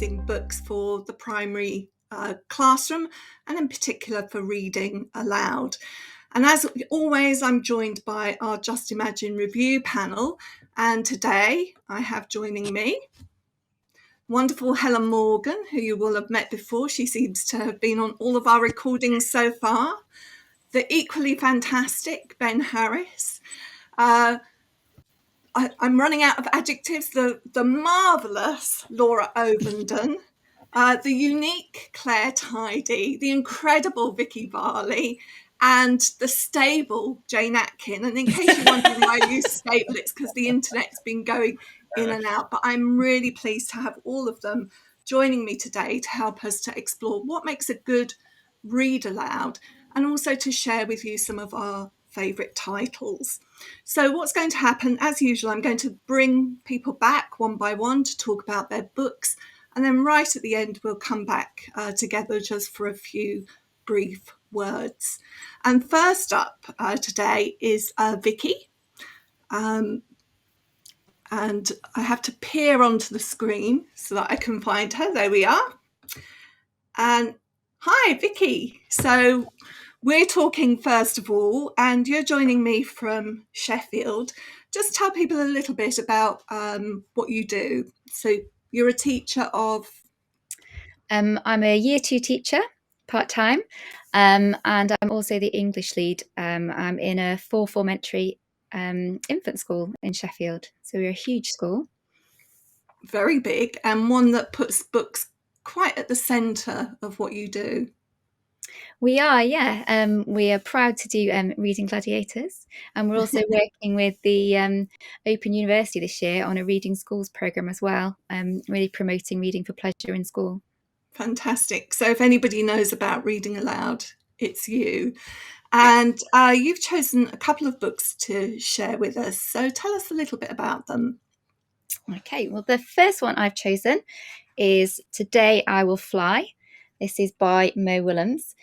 choosing books for the primary classroom, and in particular for reading aloud. And as always, I'm joined by our Just Imagine review panel. And today I have joining me wonderful Helen Morgan, who you will have met before. She seems to have been on all of our recordings so far. The equally fantastic Ben Harris. I'm running out of adjectives. The marvellous Laura Ovenden. The unique Claire Tidy, the incredible Vikki Varley, and the stable Jane Atkin. And in case you're wondering why I use stable, it's because the internet's been going in and out. But I'm really pleased to have all of them joining me today to help us to explore what makes a good read aloud, and also to share with you some of our favourite titles. So what's going to happen, as usual, I'm going to bring people back one by one to talk about their books. And then right at the end, we'll come back together just for a few brief words. And first up today is Vikki. And I have to peer onto the screen so that I can find her. There we are. And hi, Vikki. So we're talking first of all, and you're joining me from Sheffield. Just tell people a little bit about what you do. So you're a teacher of... I'm a year 2 teacher, part-time, and I'm also the English lead. I'm in a 4 entry infant school in Sheffield. So we're a huge school. Very big, and one that puts books quite at the centre of what you do. We are, yeah. We are proud to do Reading Gladiators, and we're also working with the Open University this year on a Reading Schools programme as well, really promoting reading for pleasure in school. Fantastic. So if anybody knows about reading aloud, it's you. And you've chosen a couple of books to share with us. So tell us a little bit about them. Okay, well, the first one I've chosen is Today I Will Fly. This is by Mo Willems.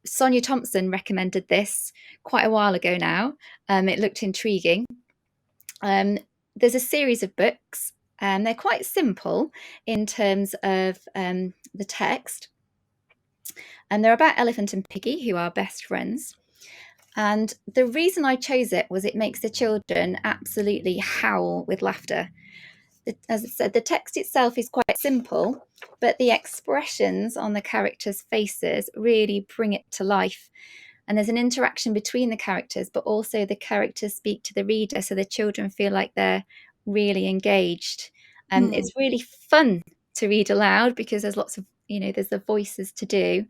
Sonia Thompson recommended this quite a while ago now. It looked intriguing. There's a series of books, and they're quite simple in terms of the text. And they're about Elephant and Piggy, who are best friends. And the reason I chose it was it makes the children absolutely howl with laughter. As I said, the text itself is quite simple, but the expressions on the characters' faces really bring it to life. And there's an interaction between the characters, but also the characters speak to the reader, so the children feel like they're really engaged. And it's really fun to read aloud because there's lots of, there's the voices to do.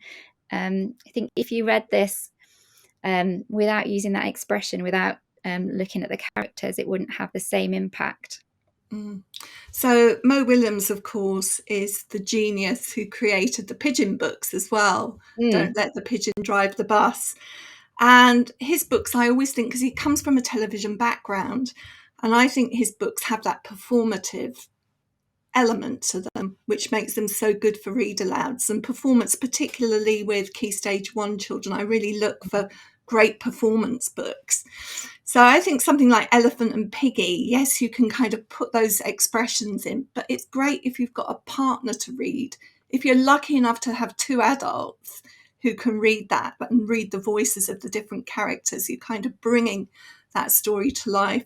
I think if you read this without using that expression, without looking at the characters, it wouldn't have the same impact. So Mo Willems, of course, is the genius who created the pigeon books as well. Don't Let the Pigeon Drive the Bus. And his books, I always think, because he comes from a television background, and I think his books have that performative element to them, which makes them so good for read alouds and performance, particularly with Key Stage 1 children. I really look for great performance books. So I think something like Elephant and Piggy, yes, you can kind of put those expressions in, but it's great if you've got a partner to read. If you're lucky enough to have 2 adults who can read that and read the voices of the different characters, you're kind of bringing that story to life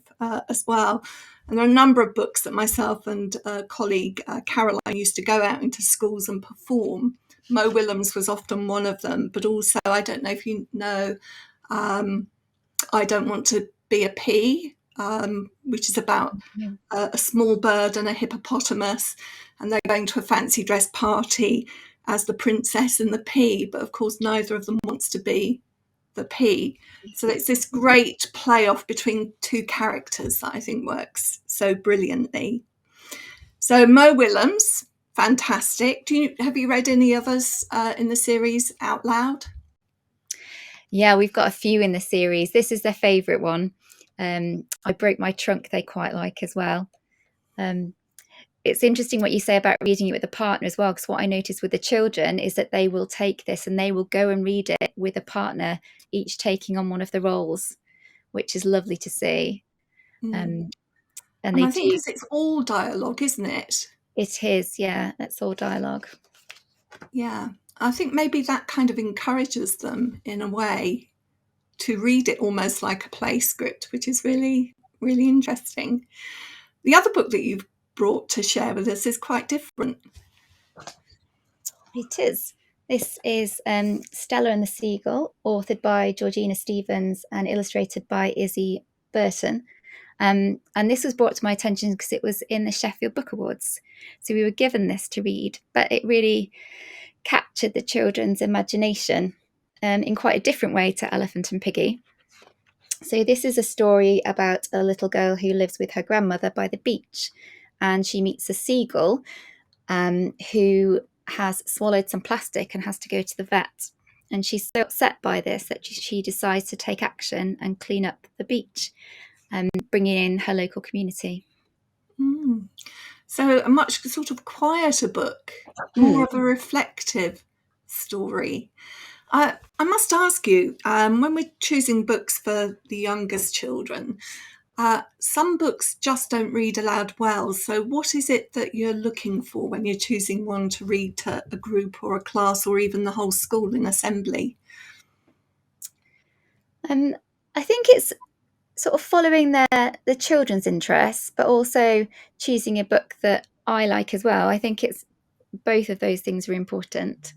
as well. And there are a number of books that myself and a colleague, Caroline, used to go out into schools and perform. Mo Willems was often one of them, but also, I don't know if you know, I Don't Want to Be a Pea, which is about a small bird and a hippopotamus, and they're going to a fancy dress party as the princess and the pea, but of course neither of them wants to be the pea. So it's this great play-off between 2 characters that I think works so brilliantly. So Mo Willems, fantastic. Have you read any others in the series out loud? Yeah, we've got a few in the series. This is their favourite one. I Broke My Trunk, they quite like as well. It's interesting what you say about reading it with a partner as well, because what I noticed with the children is that they will take this and they will go and read it with a partner, each taking on one of the roles, which is lovely to see. And I think because it's all dialogue, isn't it? It is, yeah. It's all dialogue. Yeah, I think maybe that kind of encourages them in a way to read it almost like a play script, which is really, really interesting. The other book that you've brought to share with us is quite different. It is. This is Stella and the Seagull, authored by Georgina Stevens and illustrated by Izzy Burton. And this was brought to my attention because it was in the Sheffield Book Awards. So we were given this to read, but it really captured the children's imagination in quite a different way to Elephant and Piggy. So this is a story about a little girl who lives with her grandmother by the beach, and she meets a seagull who has swallowed some plastic and has to go to the vet. And she's so upset by this that she decides to take action and clean up the beach, bringing in her local community. So a much sort of quieter book, more of a reflective story. I must ask you, when we're choosing books for the youngest children, some books just don't read aloud well. So what is it that you're looking for when you're choosing one to read to a group or a class or even the whole school in assembly? I think it's sort of following the children's interests, but also choosing a book that I like as well. I think it's both of those things are important.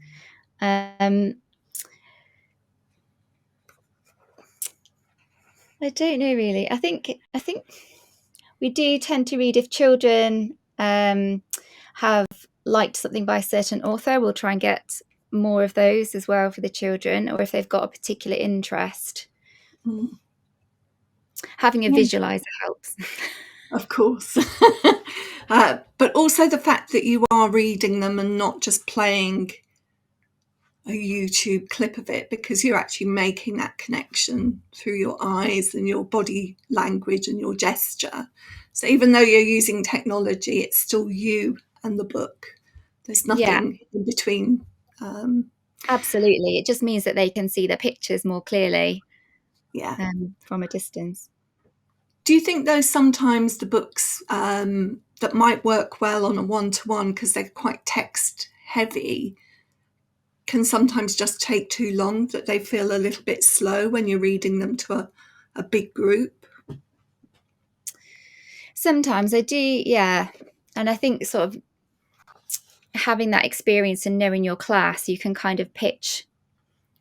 I don't know really. I think we do tend to read if children have liked something by a certain author. We'll try and get more of those as well for the children, or if they've got a particular interest. Having a visualizer helps. Of course. But also the fact that you are reading them and not just playing a YouTube clip of it, because you're actually making that connection through your eyes and your body language and your gesture. So even though you're using technology, it's still you and the book. There's nothing in between. Absolutely. It just means that they can see the pictures more clearly from a distance. Do you think, though, sometimes the books that might work well on a one-to-one because they're quite text heavy can sometimes just take too long, that they feel a little bit slow when you're reading them to a big group? Sometimes I do, yeah. And I think sort of having that experience and knowing your class, you can kind of pitch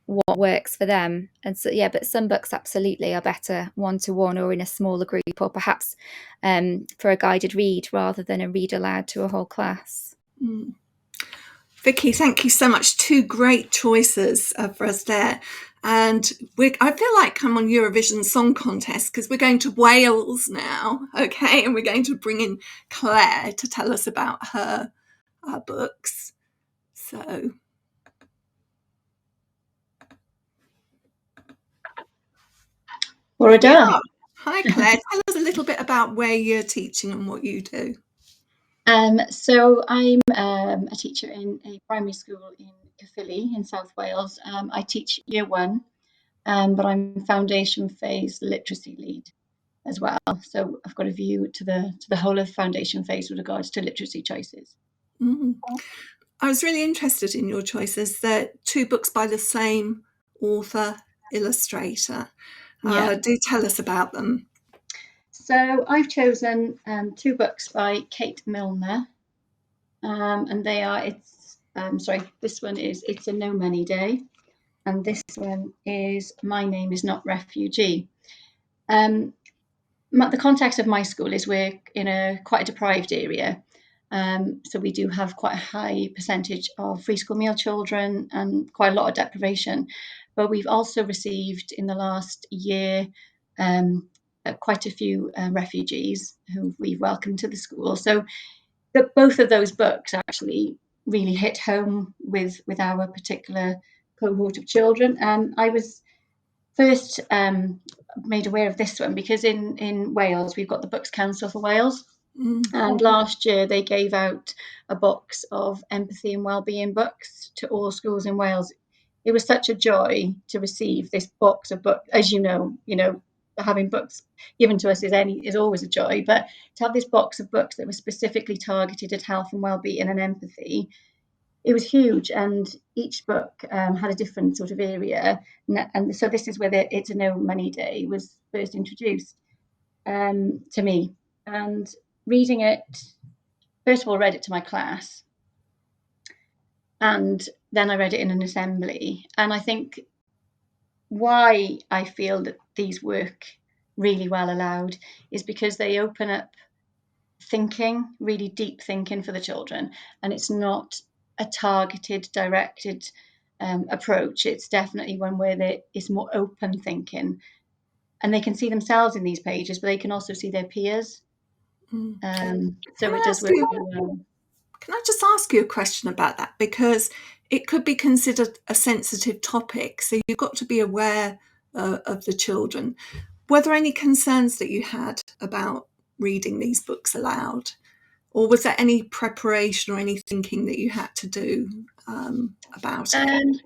what works for them. And so, yeah, but some books absolutely are better one-to-one or in a smaller group, or perhaps for a guided read rather than a read aloud to a whole class. Vikki, thank you so much. Two great choices for us there. And I feel like I'm on Eurovision Song Contest because we're going to Wales now, okay? And we're going to bring in Claire to tell us about her books. So... We're done. Hi, Claire. Tell us a little bit about where you're teaching and what you do. So I'm a teacher in a primary school in Caerphilly in South Wales. I teach year one, but I'm foundation phase literacy lead as well. So I've got a view to the whole of foundation phase with regards to literacy choices. I was really interested in your choices. They're two books by the same author, illustrator. Do tell us about them. So I've chosen two books by Kate Milner, and they are, this one is It's a No Money Day, and this one is My Name Is Not Refugee. The context of my school is we're in quite a deprived area. So we do have quite a high percentage of free school meal children and quite a lot of deprivation. But we've also received in the last year quite a few refugees who we've welcomed to the school. So both of those books actually really hit home with our particular cohort of children. I was first made aware of this one because in Wales we've got the Books Council for Wales, and last year they gave out a box of empathy and wellbeing books to all schools in Wales. It was such a joy to receive this box of books. As you know, having books given to us is always a joy, but to have this box of books that were specifically targeted at health and well-being and empathy, it was huge. And each book had a different sort of area, and so this is where It's a No Money Day was first introduced to me. And reading it, first of all, read it to my class, and then I read it in an assembly. And I think why I feel that these work really well aloud is because they open up thinking, really deep thinking for the children, and it's not a targeted, directed approach. It's definitely one where it's more open thinking, and they can see themselves in these pages, but they can also see their peers. So it does work really well. Can I just ask you a question about that? Because it could be considered a sensitive topic, so you've got to be aware of the children. Were there any concerns that you had about reading these books aloud? Or was there any preparation or any thinking that you had to do about it?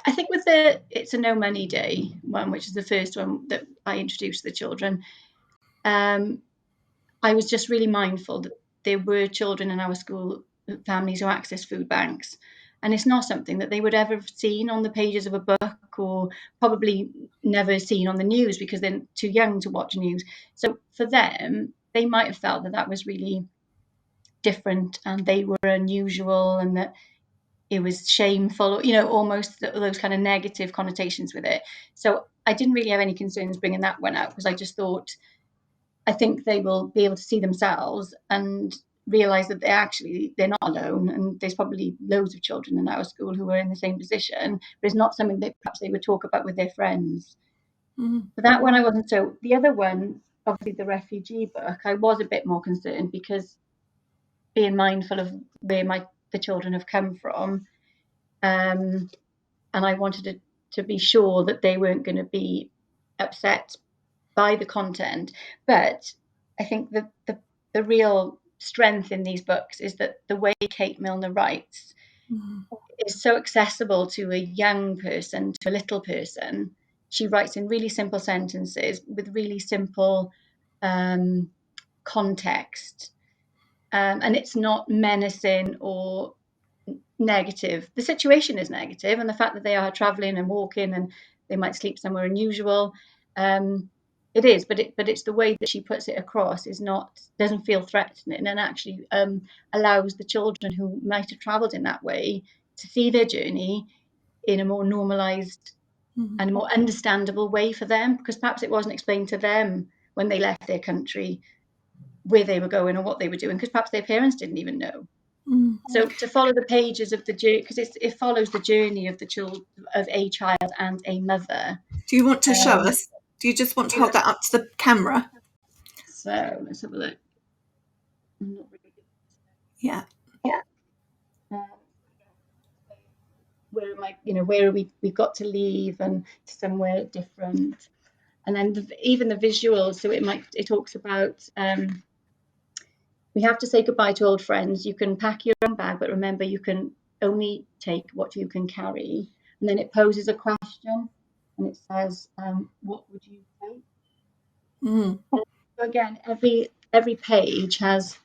I think with the It's a No Money Day one, which is the first one that I introduced to the children, I was just really mindful that there were children in our school families who access food banks, and it's not something that they would ever have seen on the pages of a book, or probably never seen on the news because they're too young to watch news. So for them, they might have felt that that was really different and they were unusual, and that it was shameful, almost those kind of negative connotations with it. So I didn't really have any concerns bringing that one out, because I just thought, I think they will be able to see themselves and realize that they're not alone, and there's probably loads of children in our school who are in the same position, but it's not something that perhaps they would talk about with their friends. But that one I wasn't. So the other one, obviously the refugee book, I was a bit more concerned, because being mindful of where the children have come from, and I wanted to be sure that they weren't going to be upset by the content. But I think that the real strength in these books is that the way Kate Milner writes is so accessible to a young person, to a little person. She writes in really simple sentences with really simple context, and it's not menacing or negative. The situation is negative, and the fact that they are traveling and walking and they might sleep somewhere unusual, it is, but it's the way that she puts it across doesn't feel threatening, and actually allows the children who might have traveled in that way to see their journey in a more normalized and a more understandable way for them, because perhaps it wasn't explained to them when they left their country where they were going or what they were doing, because perhaps their parents didn't even know. So to follow the pages of the journey, because it follows the journey of of a child and a mother. Do you want to show us? Do you just want to hold that up to the camera? So let's have a look. Yeah. Where we've got to leave and to somewhere different, and then even the visuals. So it talks about. We have to say goodbye to old friends. You can pack your own bag, but remember, you can only take what you can carry. And then it poses a question, and it says, what would you take? So again, every page has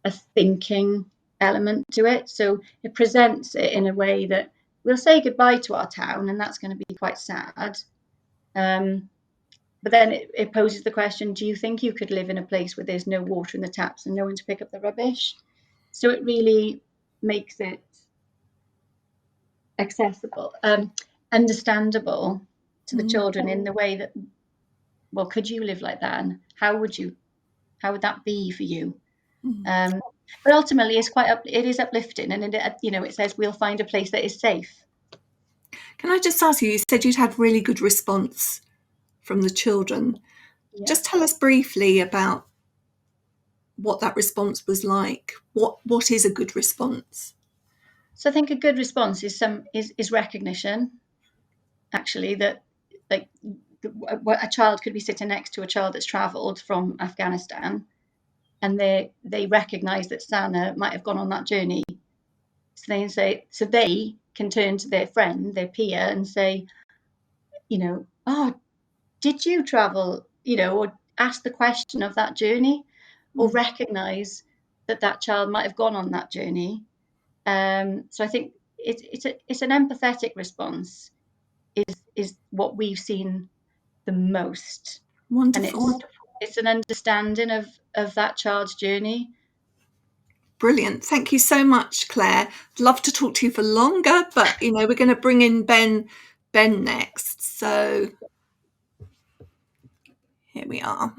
a thinking element to it. So it presents it in a way that we'll say goodbye to our town, and that's going to be quite sad. But then it poses the question, do you think you could live in a place where there's no water in the taps and no one to pick up the rubbish? So it really makes it accessible, understandable to the children in the way that, well, could you live like that? And how would that be for you? But ultimately, it is uplifting, and it says we'll find a place that is safe. Can I just ask you said you'd had really good response from the children. Yeah. Just tell us briefly about what that response was like. What is a good response? So I think a good response is recognition, actually, that like a child could be sitting next to a child that's travelled from Afghanistan, and they recognise that Sana might have gone on that journey. So they can turn to their friend, their peer, and say, oh, did you travel, or ask the question of that journey, or recognize that child might have gone on that journey? So I think it's an empathetic response is what we've seen the most. Wonderful. And it's an understanding of that child's journey. Brilliant. Thank you so much, Claire. I'd love to talk to you for longer, but we're going to bring in Ben next. So here we are.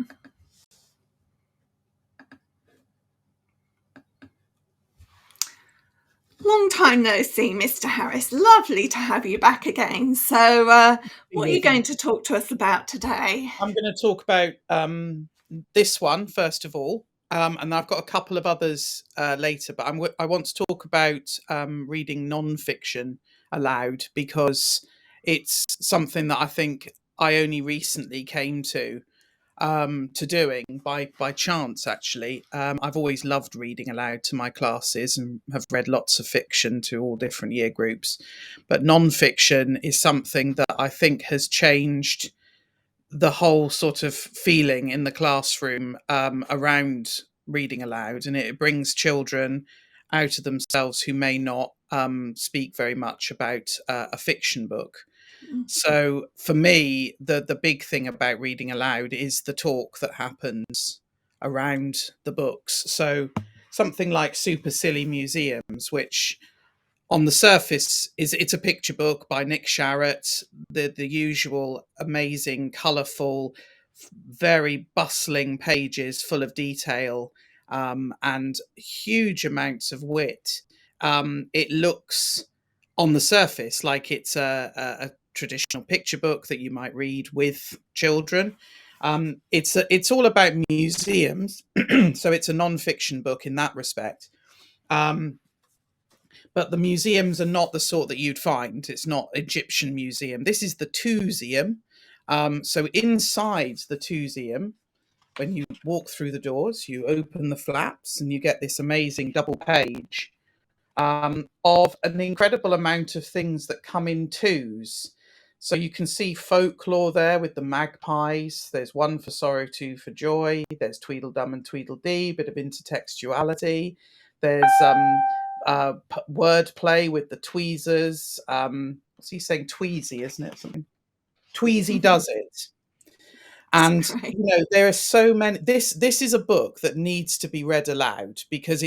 Long time no see, Mr. Harris. Lovely to have you back again. So what are you going to talk to us about today? I'm going to talk about this one first of all, and I've got a couple of others later, but I want to talk about reading non-fiction aloud, because it's something that I think I only recently came to doing by chance, actually. I've always loved reading aloud to my classes and have read lots of fiction to all different year groups, but non-fiction is something that I think has changed the whole sort of feeling in the classroom around reading aloud, and it brings children out of themselves who may not speak very much about a fiction book. So for me, the big thing about reading aloud is the talk that happens around the books. So something like Super Silly Museums, which on the surface it's a picture book by Nick Sharratt, the usual amazing, colourful, very bustling pages full of detail, and huge amounts of wit. It looks on the surface like it's a traditional picture book that you might read with children. It's all about museums, so it's a non-fiction book in that respect. But the museums are not the sort that you'd find. It's not Egyptian museum. This is the Tuseum. So inside the Tuseum, when you walk through the doors, you open the flaps and you get this amazing double page of an incredible amount of things that come in twos. So you can see folklore there with the magpies. There's one for sorrow, two for joy. There's Tweedledum and Tweedledee, bit of intertextuality. There's wordplay with the tweezers. What's he saying? Tweezy, isn't it? Something. Tweezy does it. And there are so many. This is a book that needs to be read aloud, because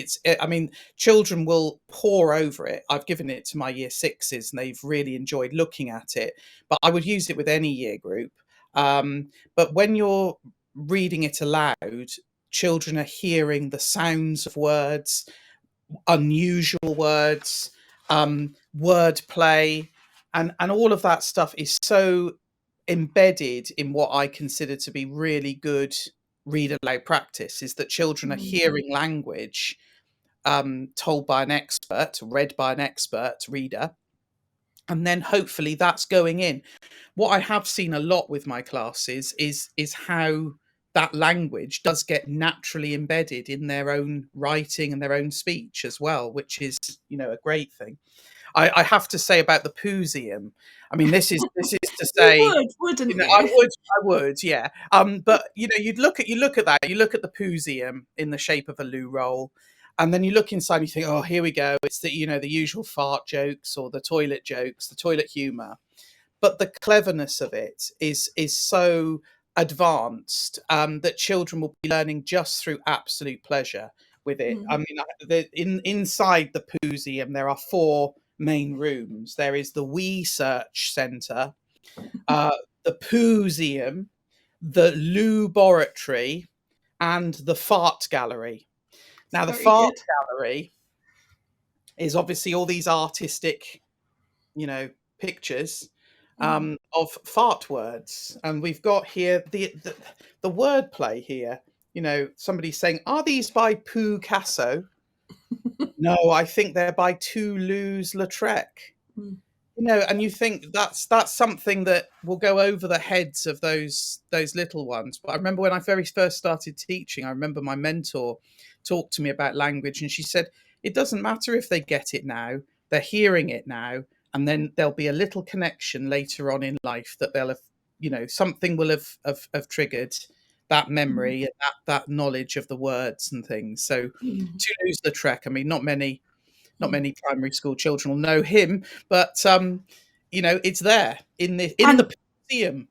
children will pore over it. I've given it to my year sixes and they've really enjoyed looking at it, but I would use it with any year group. But when you're reading it aloud, children are hearing the sounds of words, unusual words, wordplay, and all of that stuff is so embedded in what I consider to be really good read aloud practice, is that children are hearing language told by an expert, read by an expert reader, and then hopefully that's going in. What I have seen a lot with my classes is how that language does get naturally embedded in their own writing and their own speech as well, which is, a great thing. I have to say about the Pooseum. I mean, this is to say, you wouldn't you? I would, yeah. But you look at that. You look at the Pooseum in the shape of a loo roll, and then you look inside and you think, oh, here we go. It's the usual fart jokes or the toilet jokes, the toilet humour. But the cleverness of it is so advanced that children will be learning just through absolute pleasure with it. I mean, inside the Pooseum, there are 4 main rooms. There is the Research Centre, the Pooseum, the Laboratory, and the Fart Gallery. Now, the Fart Gallery is obviously all these artistic, pictures of fart words, and we've got here the wordplay here. Somebody saying, "Are these by Picasso?" No, I think they're by Toulouse-Lautrec. And you think that's something that will go over the heads of those little ones. But I remember when I very first started teaching, I remember my mentor talked to me about language, and she said, it doesn't matter if they get it now, they're hearing it now, and then there'll be a little connection later on in life that they'll have something will have triggered that memory and that knowledge of the words and things. So Toulouse-Lautrec, I mean, not many primary school children will know him, but it's there in the museum.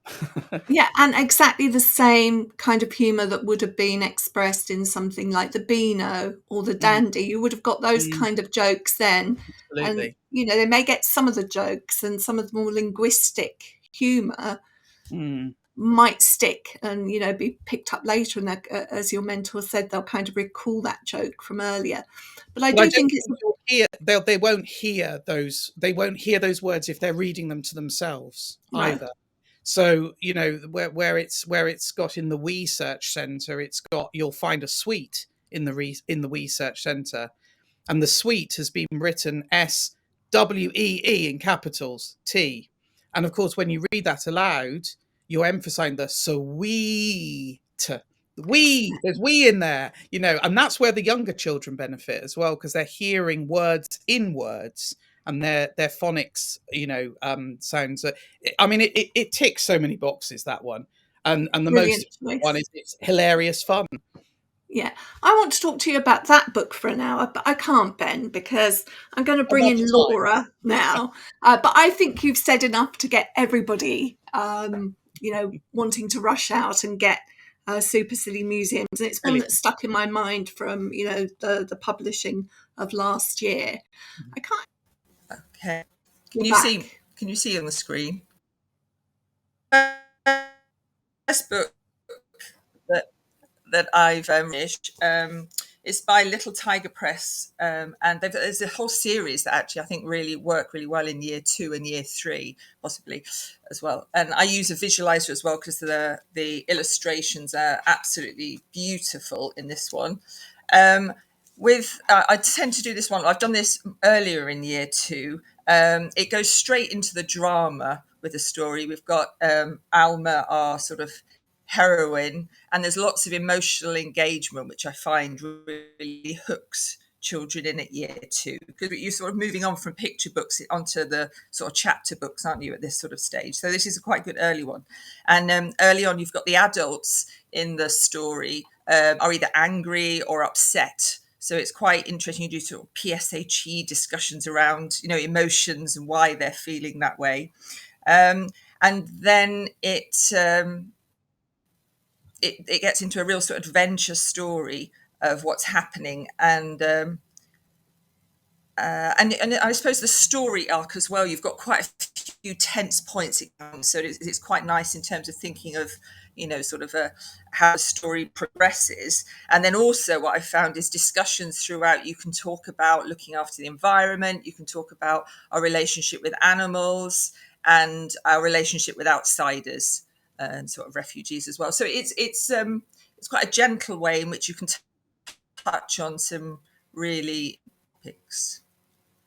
Yeah, and exactly the same kind of humour that would have been expressed in something like the Beano or the Dandy. You would have got those kind of jokes then. Absolutely. And, they may get some of the jokes, and some of the more linguistic humour might stick and, be picked up later. And as your mentor said, they'll kind of recall that joke from earlier. But I do think it's... They won't hear those. They won't hear those words if they're reading them to themselves either. So where it's got in the Wee Search Centre, you'll find a suite in the Wee Search Centre, and the suite has been written SWEE in capitals T, and of course when you read that aloud, you're emphasising the sweet. There's we in there, and that's where the younger children benefit as well, because they're hearing words in words, and their phonics, sounds. I mean, it ticks so many boxes, that one, and the Brilliant most one is it's hilarious fun. Yeah, I want to talk to you about that book for an hour, but I can't, Ben, because I'm going to bring in Laura now. But I think you've said enough to get everybody, wanting to rush out and get Super Silly Museums. And it's one that's stuck in my mind from, the publishing of last year. I can't. Okay. Can you see on the screen? This book that I've finished is by Little Tiger Press, and there's a whole series that actually I think really work really well in year 2 and year 3 possibly as well. And I use a visualizer as well, because the illustrations are absolutely beautiful in this one. I tend to do this one. I've done this earlier in year 2. It goes straight into the drama with the story. We've got Alma, our sort of heroine, and there's lots of emotional engagement, which I find really hooks children in at year 2, because you're sort of moving on from picture books onto the sort of chapter books, aren't you, at this sort of stage? So this is a quite good early one. And early on, you've got the adults in the story are either angry or upset. So it's quite interesting. You do sort of PSHE discussions around, emotions and why they're feeling that way. And then it gets into a real sort of adventure story of what's happening, and I suppose the story arc as well. You've got quite a few tense points, so it's quite nice in terms of thinking of sort of how the story progresses. And then also what I found is discussions throughout. You can talk about looking after the environment. You can talk about our relationship with animals and our relationship with outsiders and sort of refugees as well. So it's quite a gentle way in which you can touch on some really topics,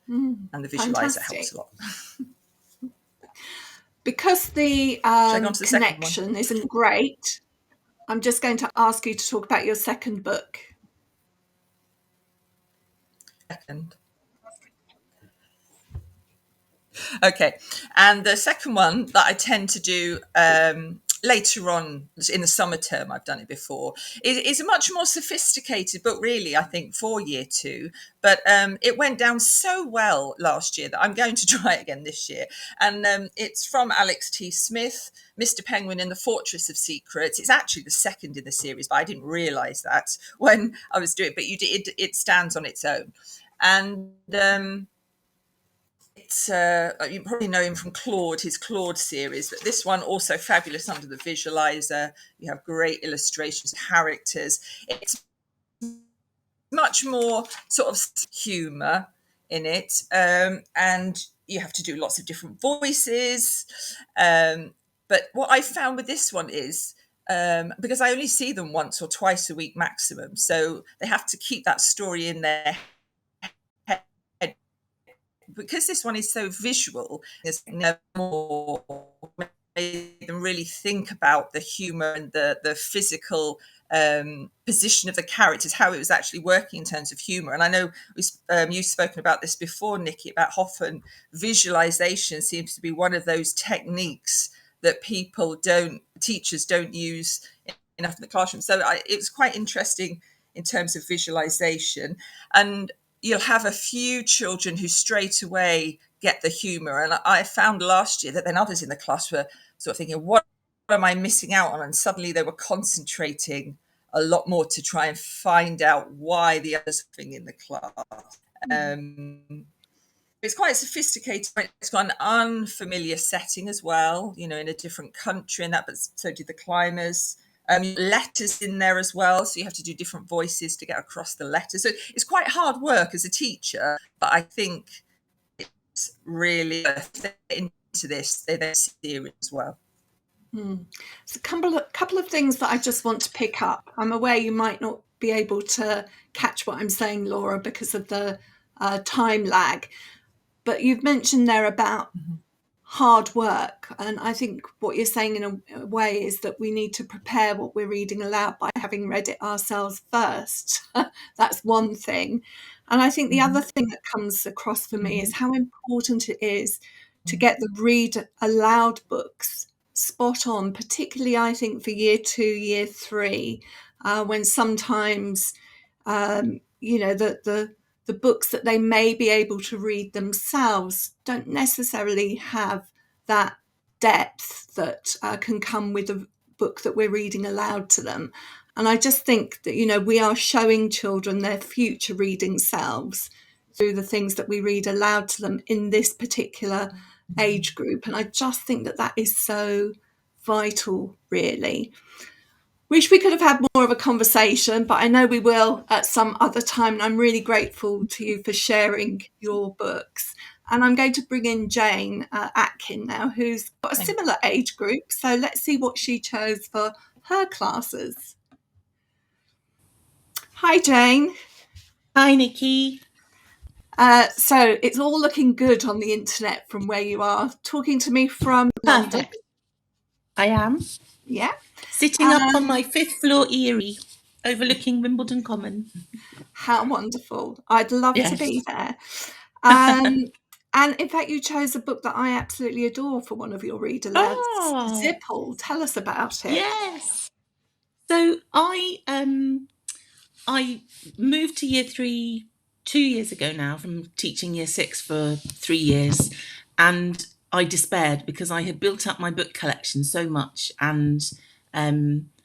and the visualizer helps a lot. Because the connection isn't great, I'm just going to ask you to talk about your second book. Okay, and the second one that I tend to do later on in the summer term, I've done it before, is a much more sophisticated book, really, I think, for year 2. But it went down so well last year that I'm going to try it again this year. And it's from Alex T. Smith, Mr. Penguin and the Fortress of Secrets. It's actually the second in the series, but I didn't realise that when I was doing it. But it stands on its own. And you probably know him from his Claude series, but this one also fabulous under the visualizer. You have great illustrations, characters. It's much more sort of humour in it, and you have to do lots of different voices. But what I found with this one is, because I only see them once or twice a week maximum, so they have to keep that story in their head. Because this one is so visual, there's no more made them really think about the humour and the physical position of the characters, how it was actually working in terms of humour. And I know you've spoken about this before, Nikki, about often visualisation seems to be one of those techniques that teachers don't use enough in the classroom. So it was quite interesting in terms of visualization. And you'll have a few children who straight away get the humour. And I found last year that then others in the class were sort of thinking, what am I missing out on? And suddenly they were concentrating a lot more to try and find out why the others are in the class. It's quite sophisticated. It's got an unfamiliar setting as well, in a different country and that, but so did the climbers. Letters in there as well, so you have to do different voices to get across the letters. So it's quite hard work as a teacher, but I think it's really into this series as well. So a couple of things that I just want to pick up. I'm aware you might not be able to catch what I'm saying, Laura, because of the time lag, but you've mentioned there about hard work, and I think what you're saying in a way is that we need to prepare what we're reading aloud by having read it ourselves first. That's one thing. And I think the other thing that comes across for me is how important it is to get the read aloud books spot on, particularly I think for year 2, year 3, when sometimes the books that they may be able to read themselves don't necessarily have that depth that can come with a book that we're reading aloud to them. And I just think that, we are showing children their future reading selves through the things that we read aloud to them in this particular age group. And I just think that that is so vital, really. Wish we could have had more of a conversation, but I know we will at some other time. And I'm really grateful to you for sharing your books. And I'm going to bring in Jane Atkin now, who's got a similar age group. So let's see what she chose for her classes. Hi, Jane. Hi, Nikki. So it's all looking good on the internet from where you are, talking to me from London. Perfect. I am. Yeah. Sitting up on my 5th floor Erie, overlooking Wimbledon Common. How wonderful. I'd love to be there. And in fact, you chose a book that I absolutely adore for one of your read alouds, Zipple. Tell us about it. Yes. So I moved to year 3 2 years ago now from teaching year 6 for 3 years, and I despaired because I had built up my book collection so much and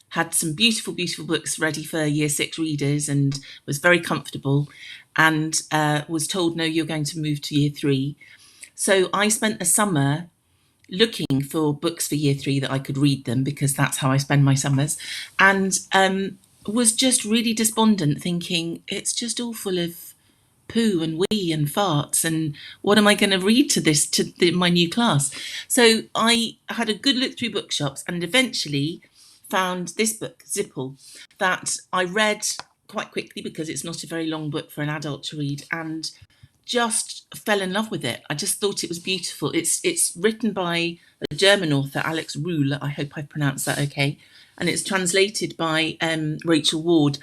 had some beautiful books ready for year 6 readers and was very comfortable, and was told, no, you're going to move to year 3. So I spent the summer looking for books for year 3 that I could read them, because that's how I spend my summers, and was just really despondent, thinking it's just all full of poo and wee and farts, and what am I going to read to my new class? So I had a good look through bookshops and eventually found this book, Zipple, that I read quite quickly because it's not a very long book for an adult to read, and just fell in love with it. I just thought it was beautiful. It's written by a German author, Alex Ruhl. I hope I pronounced that okay. And it's translated by Rachel Ward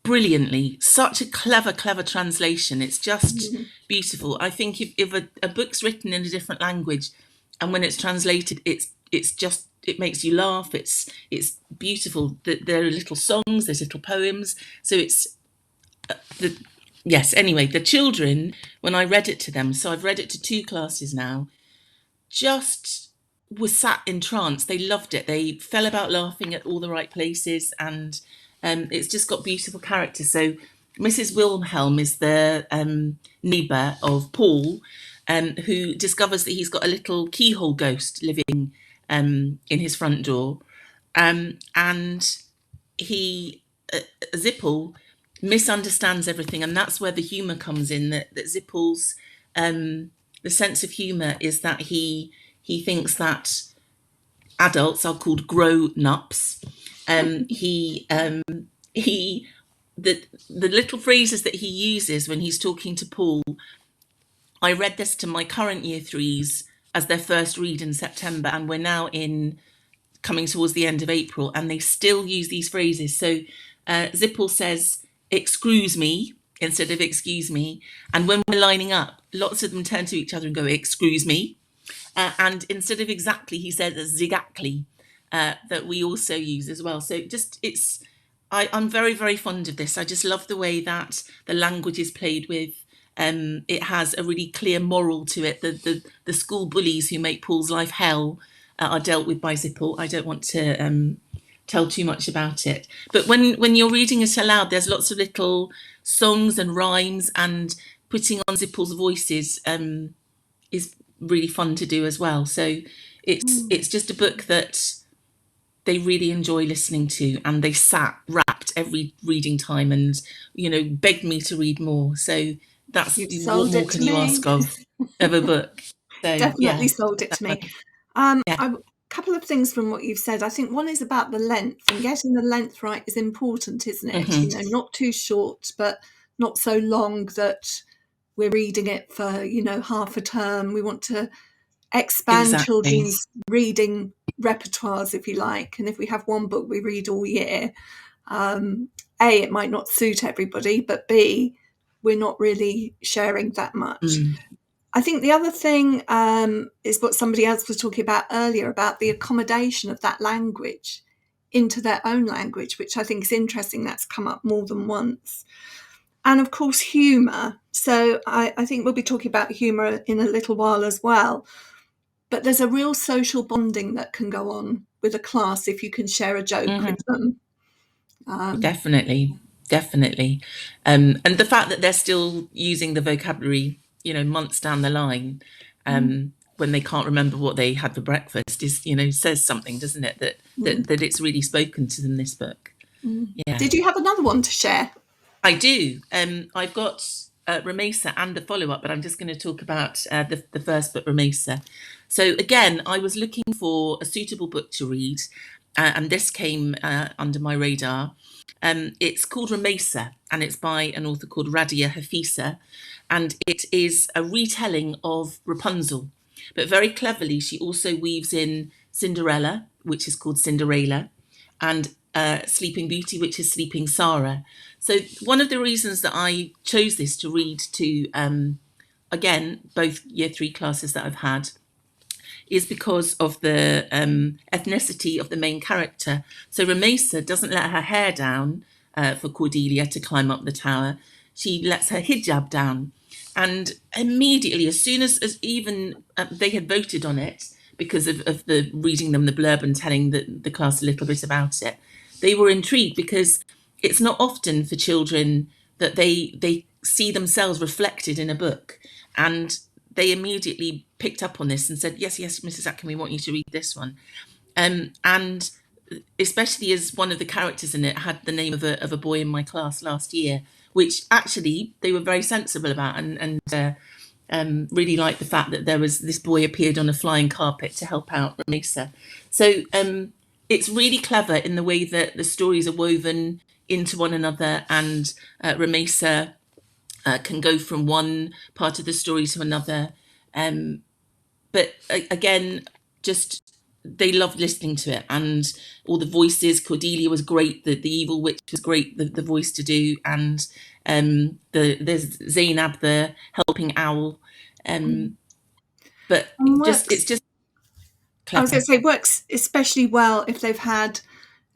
brilliantly. Such a clever translation. It's just beautiful. I think if a book's written in a different language and when it's translated, it makes you laugh. It's beautiful. There are little songs, there's little poems. So it's anyway, the children, when I read it to them, so I've read it to 2 classes now, just was sat in trance. They loved it. They fell about laughing at all the right places, and it's just got beautiful characters. So Mrs. Wilhelm is the neighbour of Paul, who discovers that he's got a little keyhole ghost living in his front door, and he Zipple misunderstands everything, and that's where the humour comes in. That Zipple's the sense of humour is that he thinks that adults are called grown-ups. The little phrases that he uses when he's talking to Paul. I read this to my current year 3s as their first read in September, and we're now coming towards the end of April, and they still use these phrases. So Zipple says, "Excuse me," instead of "excuse me," and when we're lining up, lots of them turn to each other and go, "Excuse me," and instead of exactly, he says zigactly, that we also use as well. So I'm very, very fond of this. I just love the way that the language is played with. It has a really clear moral to it. The school bullies who make Paul's life hell are dealt with by Zipple. I don't want to tell too much about it. But when you're reading it aloud, there's lots of little songs and rhymes, and putting on Zipple's voices is really fun to do as well. So it's just a book that they really enjoy listening to, and they sat rapt every reading time and begged me to read more. So that's what more can you ask of a book. So definitely sold it to me. A yeah. couple of things from what you've said. I think one is about the length, and getting the length right is important, isn't it? Not too short, but not so long that we're reading it for half a term. We want to expand children's reading repertoires, if you like, and if we have one book we read all year, it might not suit everybody, but B, we're not really sharing that much. I think the other thing is what somebody else was talking about earlier, about the accommodation of that language into their own language, which I think is interesting. That's come up more than once. And of course, humour. So I think we'll be talking about humour in a little while as well. But there's a real social bonding that can go on with a class if you can share a joke with them. Definitely. And the fact that they're still using the vocabulary, months down the line, when they can't remember what they had for breakfast, is, says something, doesn't it? That it's really spoken to them, this book. Yeah. Did you have another one to share? I do. I've got Ramesa and the follow-up, but I'm just going to talk about the first book, Ramesa. So again, I was looking for a suitable book to read, and this came under my radar. It's called Ramesa, and it's by an author called Radia Hafisa, and it is a retelling of Rapunzel, but very cleverly she also weaves in Cinderella, which is called Cinderella, and Sleeping Beauty, which is Sleeping Sarah. So one of the reasons that I chose this to read to, again, both year 3 classes that I've had, is because of the ethnicity of the main character. So Ramesa doesn't let her hair down for Cordelia to climb up the tower. She lets her hijab down. And immediately, as soon as even they had voted on it, because of the reading them the blurb and telling the class a little bit about it, they were intrigued, because it's not often for children that they see themselves reflected in a book. And they immediately picked up on this and said, yes, Mrs. Atkin, we want you to read this one. And especially as one of the characters in it had the name of a boy in my class last year, which actually they were very sensible about, and really liked the fact that there was this boy appeared on a flying carpet to help out Ramesa. So it's really clever in the way that the stories are woven into one another, and Ramesa can go from one part of the story to another. But again, just they loved listening to it, and all the voices. Cordelia was great. The evil witch was great. The voice to do, and there's Zainab, the helping owl. But it's just clever. I was going to say, works especially well if they've had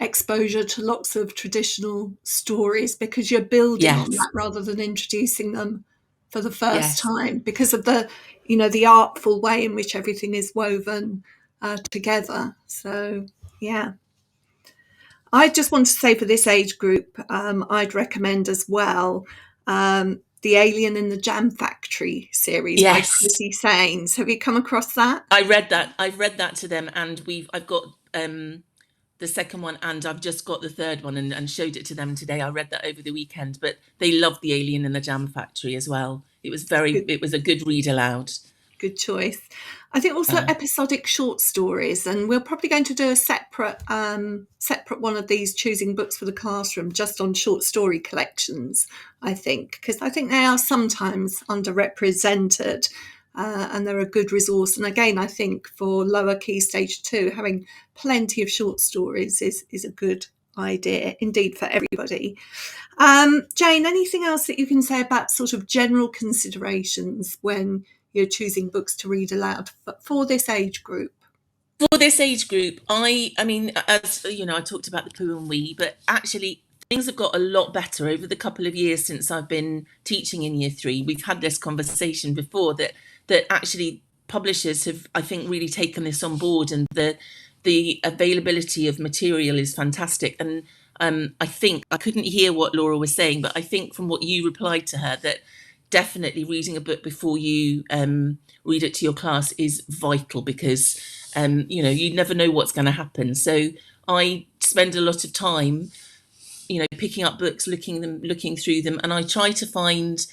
exposure to lots of traditional stories, because you're building on that rather than introducing them for the first time, because of the the artful way in which everything is woven together. So I just want to say, for this age group, I'd recommend as well The Alien in the Jam Factory series by Chrissy Sains. Have you come across that? I read that. I've read that to them, and I've got the second one, and I've just got the third one, and showed it to them today. I read that over the weekend, but they loved The Alien in the Jam Factory as well. It was a good read aloud. Good choice. I think also episodic short stories, and we're probably going to do a separate one of these, choosing books for the classroom, just on short story collections, I think, because I think they are sometimes underrepresented, and they're a good resource. And again, I think for lower key stage 2, having plenty of short stories is a good idea indeed for everybody. Jane, anything else that you can say about sort of general considerations when you're choosing books to read aloud for this age group? For this age group, I mean, as you know, I talked about the poo and wee, but actually things have got a lot better over the couple of years since I've been teaching in year 3. We've had this conversation before that actually publishers have, I think, really taken this on board, and the availability of material is fantastic. And I think, I couldn't hear what Laura was saying, but I think from what you replied to her, that definitely reading a book before you read it to your class is vital, because you know, you never know what's going to happen. So I spend a lot of time, you know, picking up books, looking through them, and I try to find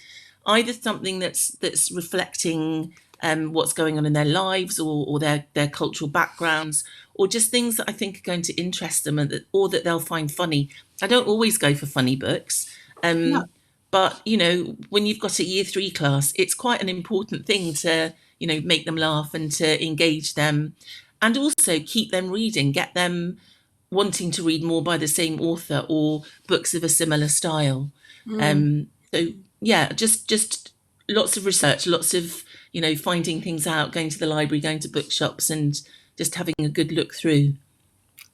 either something that's reflecting what's going on in their lives, or their cultural backgrounds, or just things that I think are going to interest them, or that they'll find funny. I don't always go for funny books. No. But, you know, when you've got a year 3 class, it's quite an important thing to, you know, make them laugh and to engage them, and also keep them reading, get them wanting to read more by the same author or books of a similar style. So yeah, just lots of research, lots of, you know, finding things out, going to the library, going to bookshops, and just having a good look through.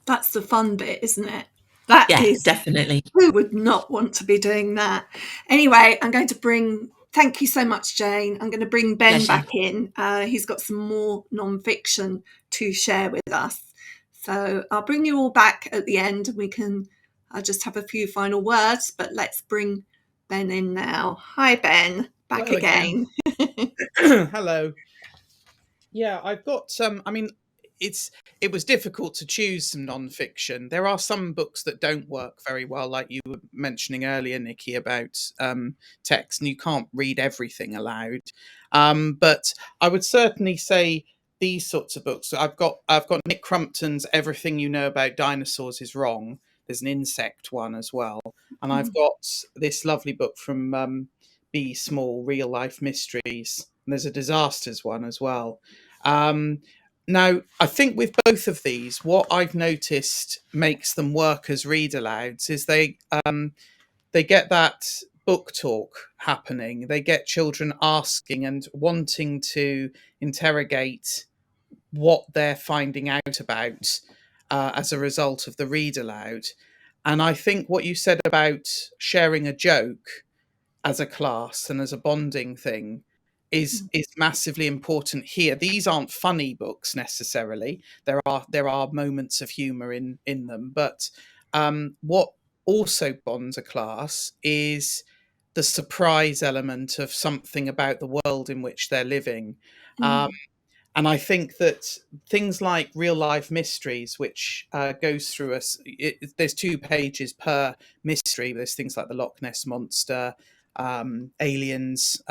That's the fun bit, isn't it? That Yeah, is, definitely. who would not want to be doing that? Anyway, I'm going to bring, thank you so much, Jane. I'm going to bring Ben Pleasure. back in. He's got some more non-fiction to share with us. So I'll bring you all back at the end, and we can just have a few final words, but let's bring Ben in now. Hi, Ben. Back Hello again. Hello. Yeah, I've got some. I mean, it was difficult to choose some non-fiction. There are some books that don't work very well, like you were mentioning earlier, Nikki, about text, and you can't read everything aloud. But I would certainly say these sorts of books. I've got Nick Crumpton's "Everything You Know About Dinosaurs Is Wrong." There's an insect one as well, and I've got this lovely book from B. Small, Real Life Mysteries. And there's a disasters one as well. Now, I think with both of these, what I've noticed makes them work as read alouds is they get that book talk happening. They get children asking and wanting to interrogate what they're finding out about as a result of the read aloud. And I think what you said about sharing a joke as a class and as a bonding thing is massively important here. These aren't funny books necessarily. There are moments of humor in them, but what also bonds a class is the surprise element of something about the world in which they're living. And I think that things like Real Life Mysteries, which goes through us, there's 2 pages per mystery. There's things like the Loch Ness Monster, aliens,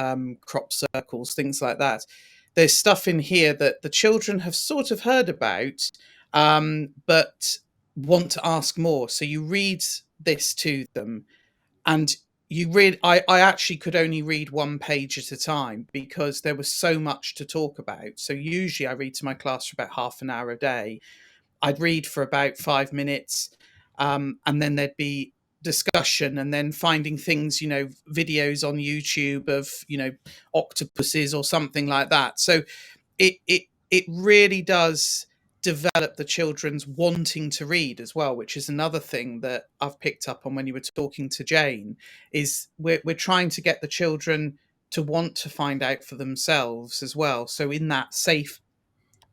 crop circles, things like that. There's stuff in here that the children have sort of heard about, but want to ask more. So you read this to them, and you read. I actually could only read 1 page at a time because there was so much to talk about. So usually I read to my class for about half an hour a day. I'd read for about 5 minutes, and then there'd be discussion, and then finding things, you know, videos on YouTube of, you know, octopuses or something like that. So it really does develop the children's wanting to read as well, which is another thing that I've picked up on when you were talking to Jane, is we're trying to get the children to want to find out for themselves as well. So in that safe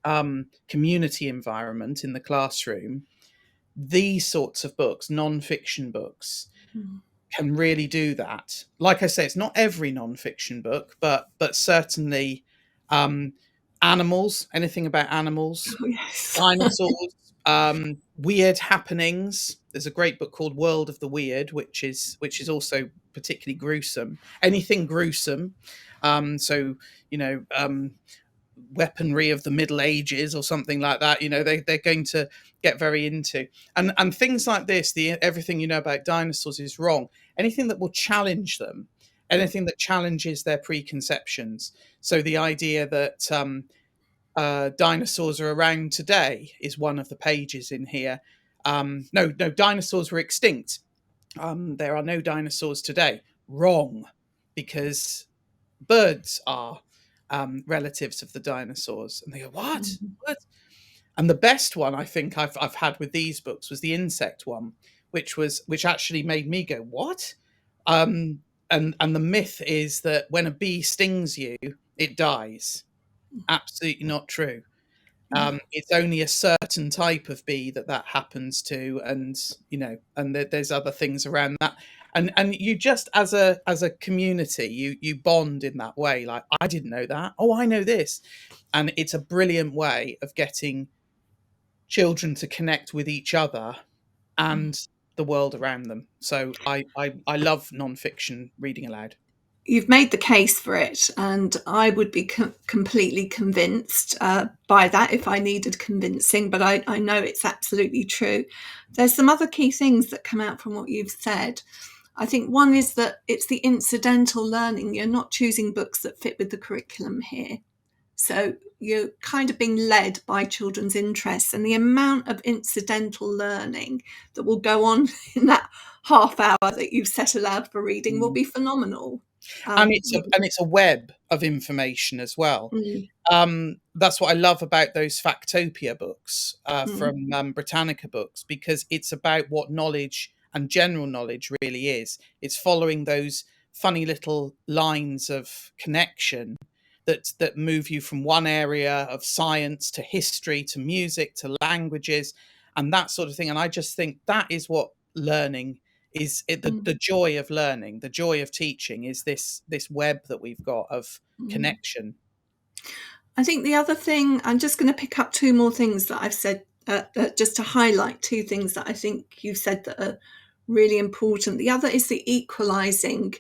community environment in the classroom, these sorts of books, non-fiction books, can really do that. Like I say, it's not every non-fiction book, but certainly animals, anything about animals, Oh, yes. dinosaurs, weird happenings. There's a great book called World of the Weird, which is also particularly gruesome. Anything gruesome. So, you know, weaponry of the Middle Ages or something like that, you know, they're going to get very into. And things like this, the Everything You Know About Dinosaurs Is Wrong. Anything that will challenge them, anything that challenges their preconceptions. So the idea that dinosaurs are around today is one of the pages in here. No, dinosaurs were extinct. There are no dinosaurs today. Wrong, because birds are. relatives of the dinosaurs, and they go, "What? What?" And the best one I think I've had with these books was the insect one, which actually made me go, "What?" And the myth is that when a bee stings you, it dies. Absolutely not true. It's only a certain type of bee that happens to, and there's other things around that, and you just as a community, you bond in that way. Like, I didn't know that. Oh, I know this, and it's a brilliant way of getting children to connect with each other and the world around them. So I love non-fiction reading aloud. You've made the case for it, and I would be completely convinced by that if I needed convincing, but I know it's absolutely true. There's some other key things that come out from what you've said. I think one is that it's the incidental learning. You're not choosing books that fit with the curriculum here. So you're kind of being led by children's interests, and the amount of incidental learning that will go on in that half hour that you've set aloud for reading will be phenomenal. And it's a web of information as well. That's what I love about those Factopia books from Britannica Books, because it's about what knowledge and general knowledge really is. It's following those funny little lines of connection that move you from one area of science to history to music to languages and that sort of thing. And I just think that is what learning is. The joy of learning, the joy of teaching is this web that we've got of connection. I think the other thing, I'm just going to pick up two more things that I've said, just to highlight two things that I think you've said that are really important. The other is the equalising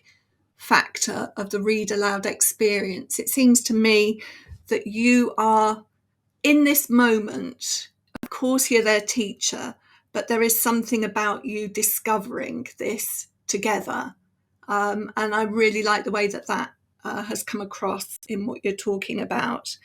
factor of the read aloud experience. It seems to me that you are in this moment, of course you're their teacher, but there is something about you discovering this together. And I really like the way that has come across in what you're talking about.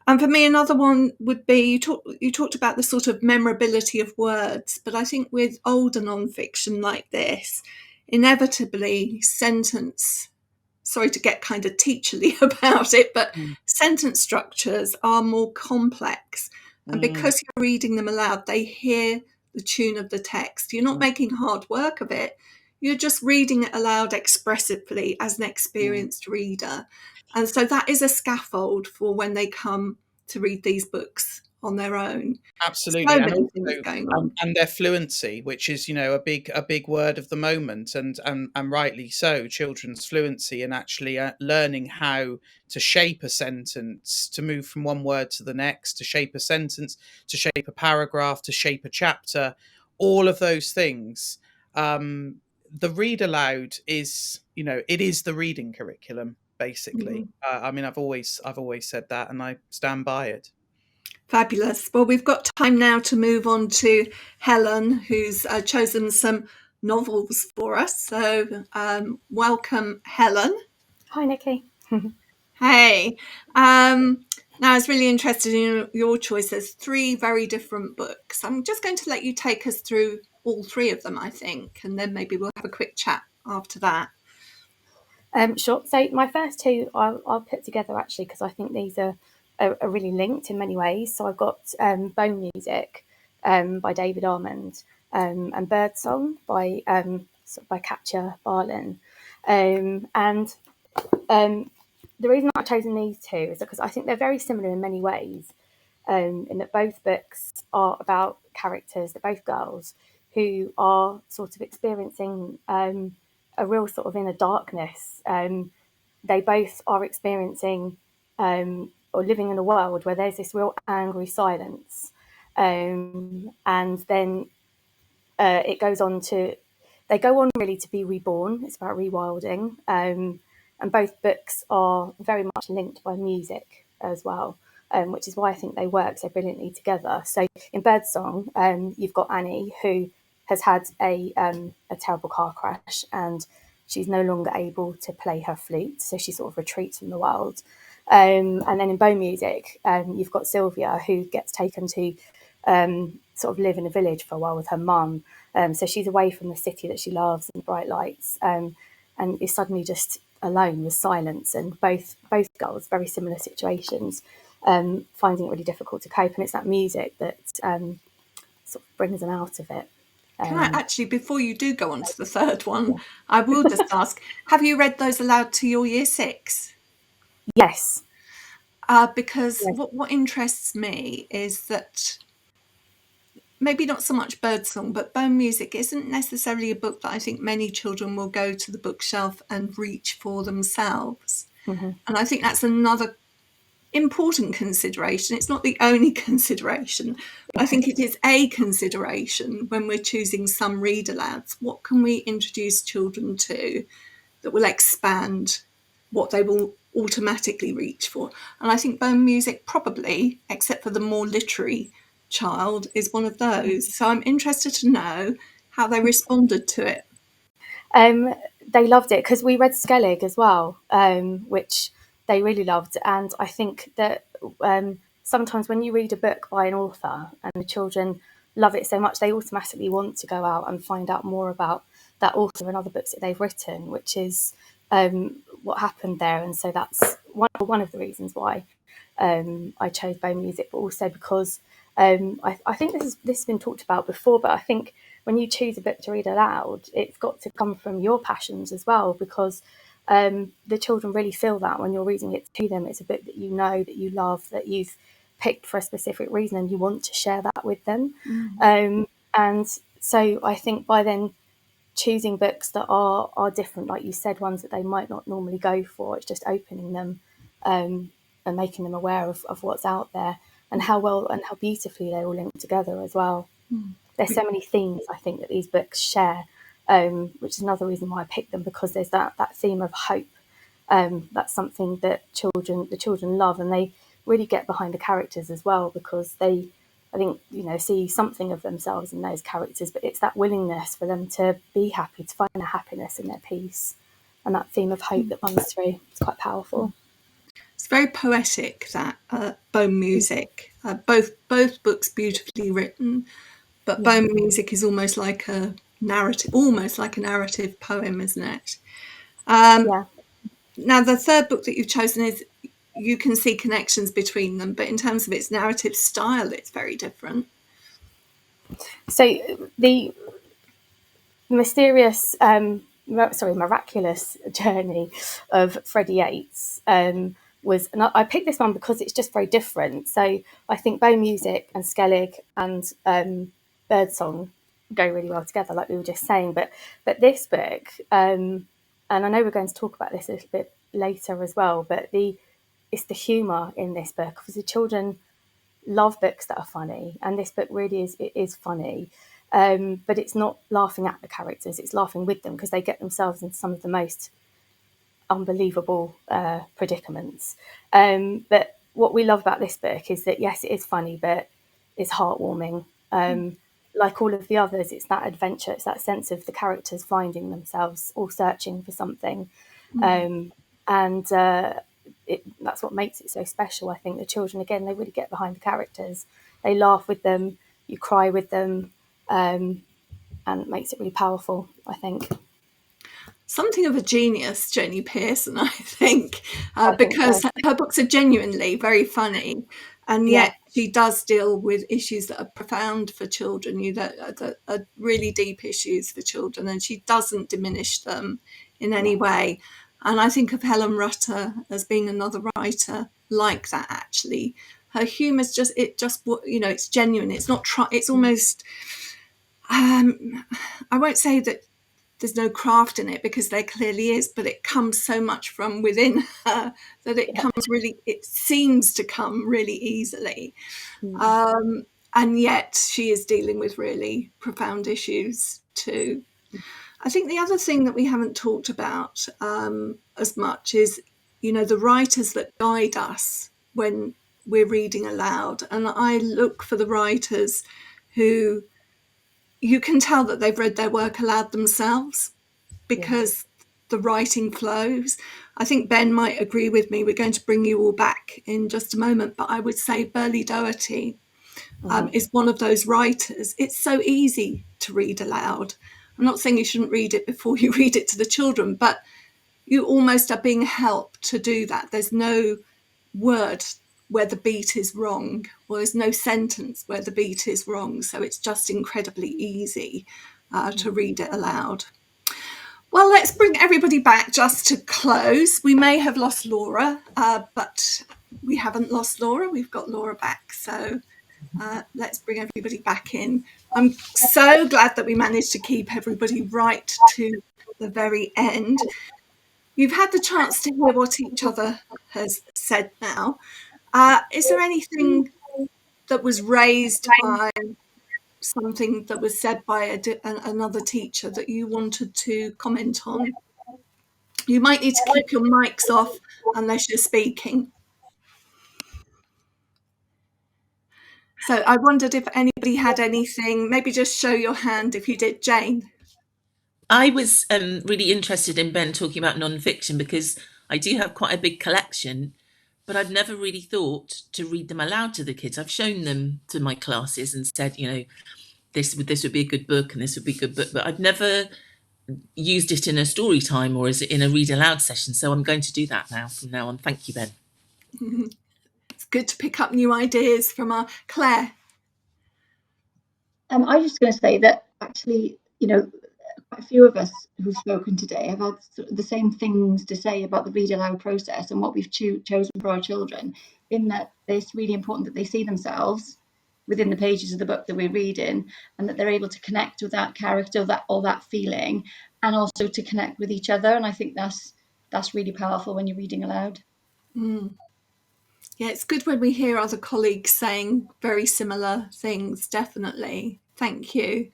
And for me, another one would be, you talked about the sort of memorability of words, but I think with older nonfiction like this, inevitably sorry to get kind of teacherly about it, but sentence structures are more complex. And because you're reading them aloud, they hear the tune of the text. You're not making hard work of it. You're just reading it aloud expressively as an experienced reader. And so that is a scaffold for when they come to read these books on their own. Absolutely. So many things going on. And their fluency, which is, a big word of the moment, and rightly so, children's fluency, and actually learning how to shape a sentence, to move from one word to the next, to shape a sentence, to shape a paragraph, to shape a chapter, all of those things. The read aloud is, it is the reading curriculum, basically. I mean, I've always said that, and I stand by it. Fabulous. Well, we've got time now to move on to Helen, who's chosen some novels for us. So welcome, Helen. Hi, Nikki. Hey. Now, I was really interested in your choice. There's 3 very different books. I'm just going to let you take us through all 3 of them, I think, and then maybe we'll have a quick chat after that. Sure. So my first 2 I'll put together, actually, because I think these are really linked in many ways. So I've got Bone Music by David Armand and Birdsong by Katja Barlin. And the reason I've chosen these 2 is because I think they're very similar in many ways, in that both books are about characters, they're both girls, who are sort of experiencing a real sort of inner darkness. They both are experiencing or living in a world where there's this real angry silence. And then they go on really to be reborn. It's about rewilding. And both books are very much linked by music as well, which is why I think they work so brilliantly together. So in Birdsong, you've got Annie, who has had a terrible car crash, and she's no longer able to play her flute, so she sort of retreats from the world. And then in Bone Music, you've got Sylvia, who gets taken to sort of live in a village for a while with her mum. So she's away from the city that she loves and bright lights, and is suddenly just alone was silence, and both girls, very similar situations, finding it really difficult to cope, and it's that music that sort of brings them out of it. Can I actually, before you do go on to the third one, Yeah. I will just ask, have you read those aloud to your year 6? Yes. Because Yes. what interests me is that maybe not so much birdsong, but bone music isn't necessarily a book that I think many children will go to the bookshelf and reach for themselves. Mm-hmm. And I think that's another important consideration. It's not the only consideration, but I think it is a consideration when we're choosing some read alouds. What can we introduce children to that will expand what they will automatically reach for? And I think bone music probably, except for the more literary child, is one of those. So I'm interested to know how they responded to it. They loved it because we read Skellig as well, which they really loved. And I think that sometimes when you read a book by an author and the children love it so much, they automatically want to go out and find out more about that author and other books that they've written, which is what happened there. And so that's one of the reasons why I chose bone music, but also because I think this has been talked about before, but I think when you choose a book to read aloud, it's got to come from your passions as well, because the children really feel that when you're reading it to them. It's a book that you know, that you love, that you've picked for a specific reason, and you want to share that with them. And so I think by then choosing books that are different, like you said, ones that they might not normally go for, it's just opening them and making them aware of what's out there, and how well and how beautifully they all link together as well. There's so many themes I think that these books share, which is another reason why I picked them, because there's that theme of hope. That's something that the children love, and they really get behind the characters as well, because they, I think, see something of themselves in those characters, but it's that willingness for them to be happy, to find a happiness in their peace, and that theme of hope that runs through. It's quite powerful. It's very poetic, that bone music. Both books beautifully written, but bone music is almost like a narrative poem, isn't it? Yeah. Now, the third book that you've chosen is, you can see connections between them, but in terms of its narrative style, it's very different. So the miraculous journey of Freddie Yates was, and I picked this one because it's just very different. So I think bone music and Skellig and birdsong go really well together, like we were just saying. But this book, and I know we're going to talk about this a little bit later as well, but it's the humour in this book, because the children love books that are funny, and this book really is funny. But it's not laughing at the characters, it's laughing with them, because they get themselves into some of the most unbelievable predicaments. But what we love about this book is that, yes, it is funny, but it's heartwarming. Like all of the others, it's that adventure, it's that sense of the characters finding themselves, all searching for something. That's what makes it so special. I think the children, again, they really get behind the characters. They laugh with them, you cry with them, and it makes it really powerful, I think. Something of a genius, Jenny Pearson, I think, because her books are genuinely very funny, and yet she does deal with issues that are profound for children, that are really deep issues for children, and she doesn't diminish them in any way. And I think of Helen Rutter as being another writer like that. Actually, her humour is it's genuine. It's not it's almost. I won't say that there's no craft in it, because there clearly is, but it comes so much from within her that it seems to come really easily. And yet she is dealing with really profound issues too. I think the other thing that we haven't talked about as much is, the writers that guide us when we're reading aloud. And I look for the writers who you can tell that they've read their work aloud themselves, because the writing flows. I think Ben might agree with me. We're going to bring you all back in just a moment, but I would say Burley Doherty is one of those writers. It's so easy to read aloud. I'm not saying you shouldn't read it before you read it to the children, but you almost are being helped to do that. There's no word where the beat is wrong, or there's no sentence where the beat is wrong. So it's just incredibly easy to read it aloud. Well, let's bring everybody back just to close. We may have lost Laura, but we haven't lost Laura. We've got Laura back. So let's bring everybody back in. I'm so glad that we managed to keep everybody right to the very end. You've had the chance to hear what each other has said now. Is there anything that was raised by something that was said by another teacher that you wanted to comment on? You might need to keep your mics off unless you're speaking. So I wondered if anybody had anything. Maybe just show your hand if you did. Jane. I was really interested in Ben talking about non-fiction because I do have quite a big collection, but I've never really thought to read them aloud to the kids. I've shown them to my classes and said, this would be a good book and this would be a good book, but I've never used it in a story time or as in a read aloud session. So I'm going to do that now from now on. Thank you, Ben. It's good to pick up new ideas from our Claire. I was just going to say that actually, quite a few of us who've spoken today have had the same things to say about the read aloud process and what we've chosen for our children, in that it's really important that they see themselves within the pages of the book that we're reading, and that they're able to connect with that character, that feeling, and also to connect with each other. And I think that's really powerful when you're reading aloud. Yeah, it's good when we hear other colleagues saying very similar things, definitely. Thank you.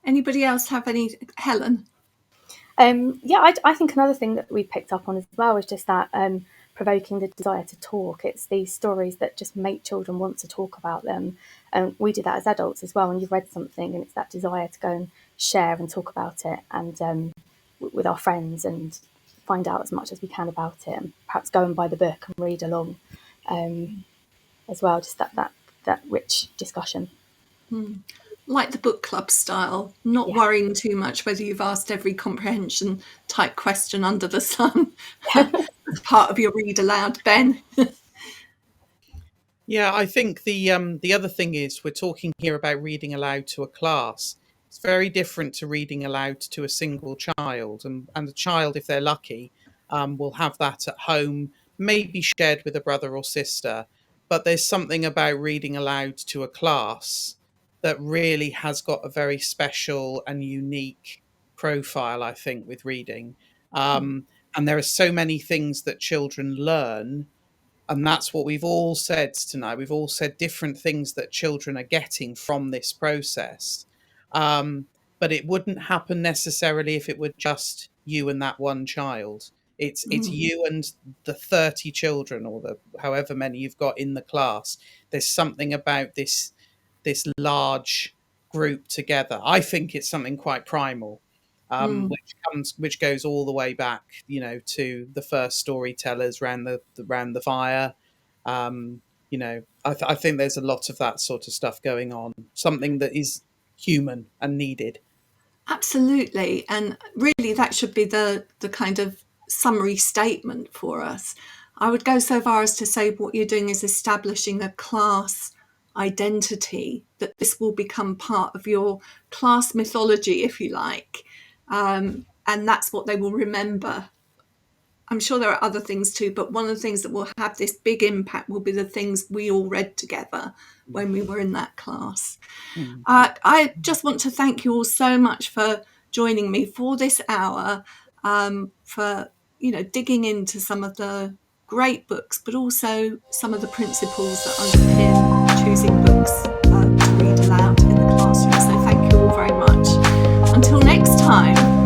Anybody else have any? Helen? I think another thing that we picked up on as well is just that provoking the desire to talk. It's these stories that just make children want to talk about them. And we do that as adults as well. When you've read something and it's that desire to go and share and talk about it and with our friends and find out as much as we can about it, and perhaps go and buy the book and read along as well. Just that rich discussion. Like the book club style, not worrying too much whether you've asked every comprehension type question under the sun as part of your read aloud. Ben? Yeah, I think the other thing is we're talking here about reading aloud to a class. It's very different to reading aloud to a single child, and the child, if they're lucky, will have that at home, maybe shared with a brother or sister. But there's something about reading aloud to a class that really has got a very special and unique profile, I think, with reading. And there are so many things that children learn. And that's what we've all said tonight. We've all said different things that children are getting from this process. But it wouldn't happen necessarily if it were just you and that one child. It's you and the 30 children or the however many you've got in the class. There's something about this large group together. I think it's something quite primal, which goes all the way back, to the first storytellers around the fire. I think there's a lot of that sort of stuff going on. Something that is human and needed. Absolutely, and really that should be the kind of summary statement for us. I would go so far as to say what you're doing is establishing a class identity, that this will become part of your class mythology, if you like, and that's what they will remember. I'm sure there are other things too, but one of the things that will have this big impact will be the things we all read together when we were in that class. I just want to thank you all so much for joining me for this hour, for digging into some of the great books, but also some of the principles that underpin choosing books to read aloud in the classroom. So thank you all very much. Until next time.